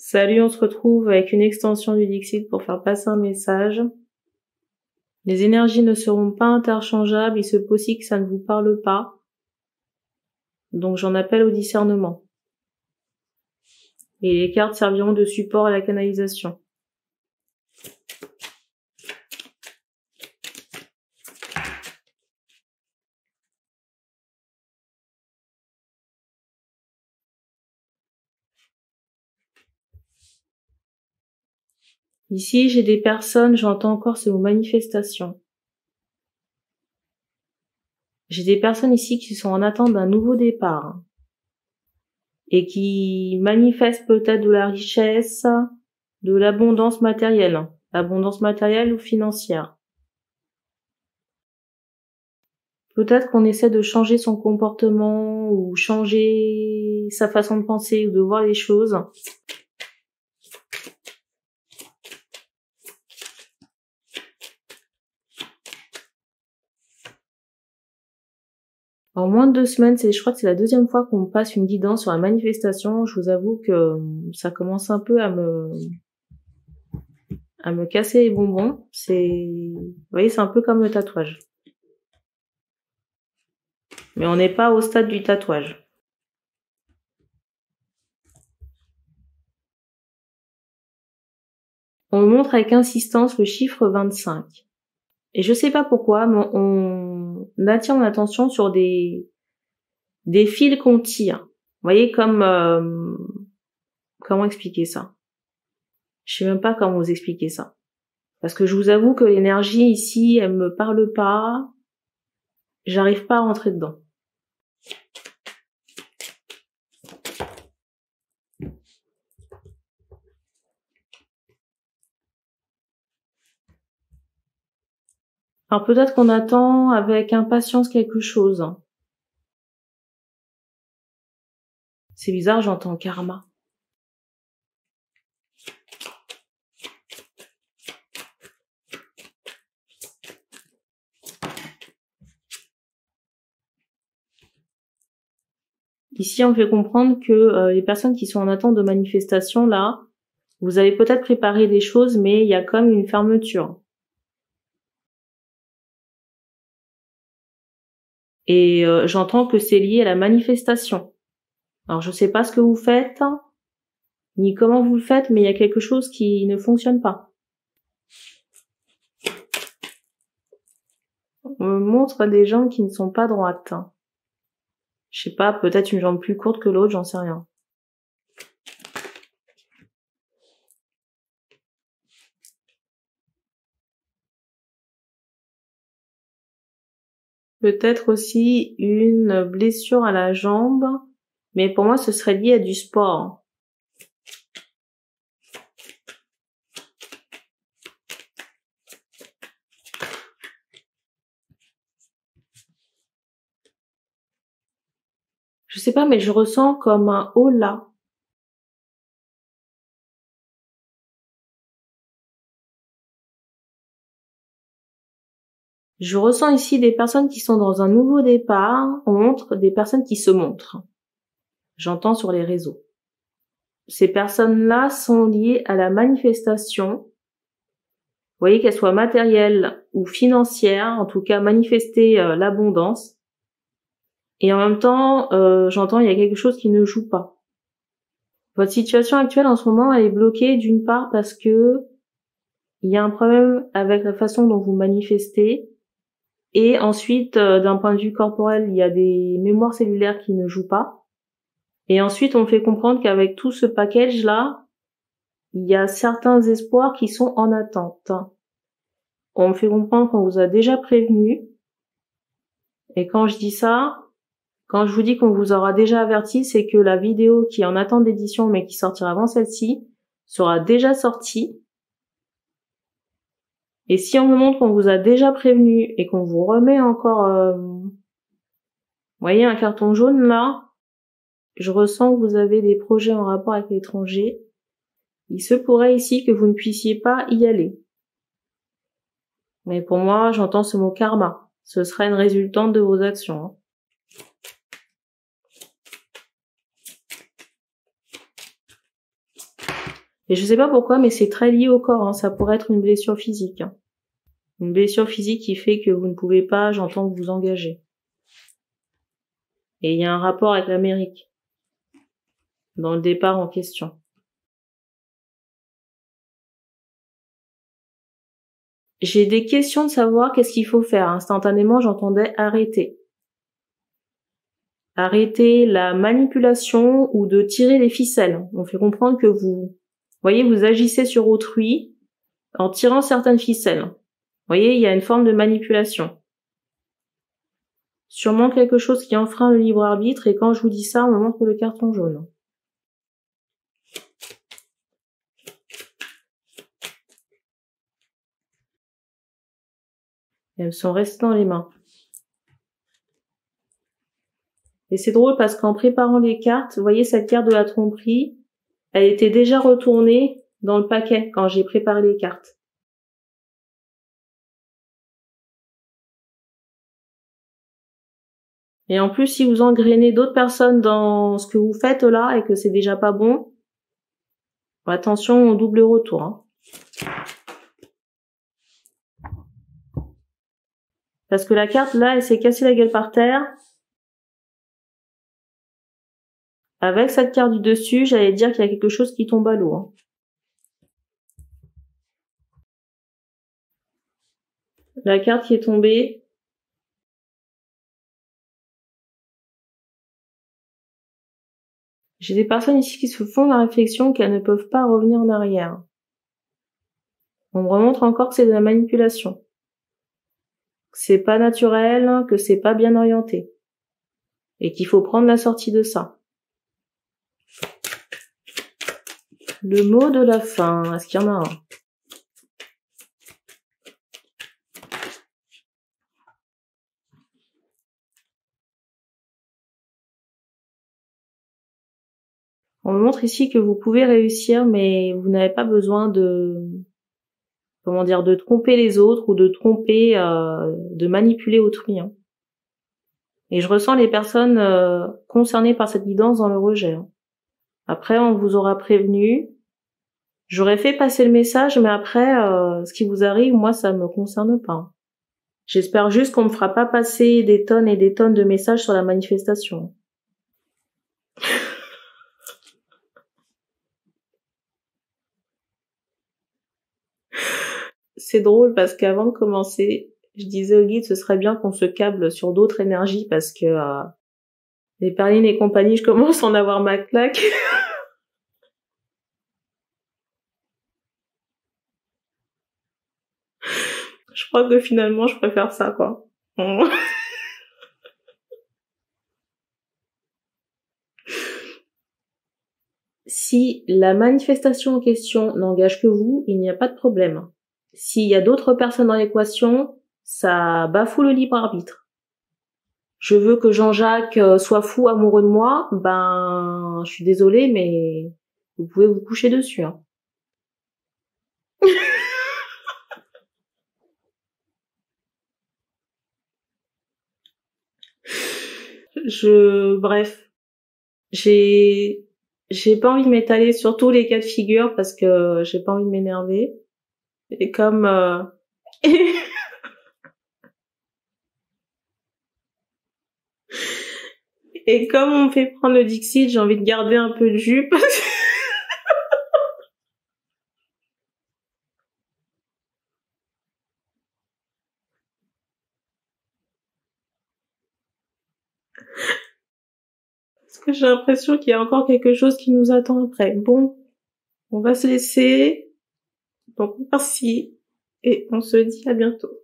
Salut, on se retrouve avec une extension du Dixit pour faire passer un message. Les énergies ne seront pas interchangeables, il se peut aussi que ça ne vous parle pas. Donc j'en appelle au discernement. Et les cartes serviront de support à la canalisation. Ici, j'ai des personnes, j'entends encore ce mot manifestation. J'ai des personnes ici qui sont en attente d'un nouveau départ. Et qui manifestent peut-être de la richesse, de l'abondance matérielle. L'abondance matérielle ou financière. Peut-être qu'on essaie de changer son comportement ou changer sa façon de penser ou de voir les choses. En moins de 2 semaines, je crois que c'est la deuxième fois qu'on passe une guidance sur la manifestation. Je vous avoue que ça commence un peu à me casser les bonbons. Vous voyez, c'est un peu comme le tatouage. Mais on n'est pas au stade du tatouage. On me montre avec insistance le chiffre 25. Et je sais pas pourquoi, mais on attire mon attention sur des fils qu'on tire. Vous voyez, comme comment expliquer ça? Je sais même pas comment vous expliquer ça. Parce que je vous avoue que l'énergie ici, elle me parle pas. J'arrive pas à rentrer dedans. Alors peut-être qu'on attend avec impatience quelque chose. C'est bizarre, j'entends karma. Ici, on fait comprendre que les personnes qui sont en attente de manifestation, là, vous avez peut-être préparé des choses, mais il y a comme une fermeture. Et j'entends que c'est lié à la manifestation. Alors je sais pas ce que vous faites, ni comment vous le faites, mais il y a quelque chose qui ne fonctionne pas. On me montre des jambes qui ne sont pas droites. Je sais pas, peut-être une jambe plus courte que l'autre, j'en sais rien. Peut-être aussi une blessure à la jambe, mais pour moi ce serait lié à du sport. Je sais pas, mais je ressens comme un holà. Je ressens ici des personnes qui sont dans un nouveau départ. On montre des personnes qui se montrent. J'entends sur les réseaux. Ces personnes-là sont liées à la manifestation. Vous voyez, qu'elles soient matérielles ou financières, en tout cas manifester l'abondance. Et en même temps, j'entends il y a quelque chose qui ne joue pas. Votre situation actuelle en ce moment, elle est bloquée d'une part parce que il y a un problème avec la façon dont vous manifestez. Et ensuite, d'un point de vue corporel, il y a des mémoires cellulaires qui ne jouent pas. Et ensuite, on fait comprendre qu'avec tout ce package-là, il y a certains espoirs qui sont en attente. On me fait comprendre qu'on vous a déjà prévenu. Et quand je dis ça, quand je vous dis qu'on vous aura déjà averti, c'est que la vidéo qui est en attente d'édition, mais qui sortira avant celle-ci, sera déjà sortie. Et si on me montre qu'on vous a déjà prévenu et qu'on vous remet encore, vous voyez un carton jaune là, je ressens que vous avez des projets en rapport avec l'étranger. Il se pourrait ici que vous ne puissiez pas y aller. Mais pour moi, j'entends ce mot karma. Ce sera une résultante de vos actions. Et je sais pas pourquoi, mais c'est très lié au corps, hein. Ça pourrait être une blessure physique, hein. Une blessure physique qui fait que vous ne pouvez pas, j'entends, vous engager. Et il y a un rapport avec l'Amérique dans le départ en question. J'ai des questions de savoir qu'est-ce qu'il faut faire. Instantanément, j'entendais arrêter. Arrêter la manipulation ou de tirer les ficelles. On fait comprendre que vous voyez, vous agissez sur autrui en tirant certaines ficelles. Vous voyez, il y a une forme de manipulation. Sûrement quelque chose qui enfreint le libre arbitre, et quand je vous dis ça, on me montre le carton jaune. Elles me sont restées dans les mains. Et c'est drôle parce qu'en préparant les cartes, vous voyez cette carte de la tromperie, elle était déjà retournée dans le paquet quand j'ai préparé les cartes. Et en plus, si vous engrainez d'autres personnes dans ce que vous faites là et que c'est déjà pas bon, attention au double retour, hein. Parce que la carte là, elle s'est cassée la gueule par terre. Avec cette carte du dessus, j'allais dire qu'il y a quelque chose qui tombe à l'eau, hein. La carte qui est tombée. J'ai des personnes ici qui se font la réflexion qu'elles ne peuvent pas revenir en arrière. On me remontre encore que c'est de la manipulation. Que c'est pas naturel, que c'est pas bien orienté. Et qu'il faut prendre la sortie de ça. Le mot de la fin, est-ce qu'il y en a un? On me montre ici que vous pouvez réussir, mais vous n'avez pas besoin de, comment dire, de tromper les autres ou de tromper, de manipuler autrui, hein. Et je ressens les personnes concernées par cette guidance dans le rejet, hein. Après, on vous aura prévenu. J'aurais fait passer le message, mais après, ce qui vous arrive, moi, ça me concerne pas. J'espère juste qu'on me fera pas passer des tonnes et des tonnes de messages sur la manifestation. C'est drôle parce qu'avant de commencer, je disais au guide, ce serait bien qu'on se câble sur d'autres énergies parce que les Perlines et compagnie, je commence à en avoir ma claque. Je crois que finalement, je préfère ça, quoi. Si la manifestation en question n'engage que vous, il n'y a pas de problème. S'il y a d'autres personnes dans l'équation, ça bafoue le libre arbitre. Je veux que Jean-Jacques soit fou amoureux de moi, ben, je suis désolée, mais vous pouvez vous coucher dessus, hein. Bref, j'ai pas envie de m'étaler sur tous les cas de figure parce que j'ai pas envie de m'énerver. Et comme et comme on me fait prendre le Dixit, j'ai envie de garder un peu de jus parce que j'ai l'impression qu'il y a encore quelque chose qui nous attend après. Bon, on va se laisser. Donc merci et on se dit à bientôt.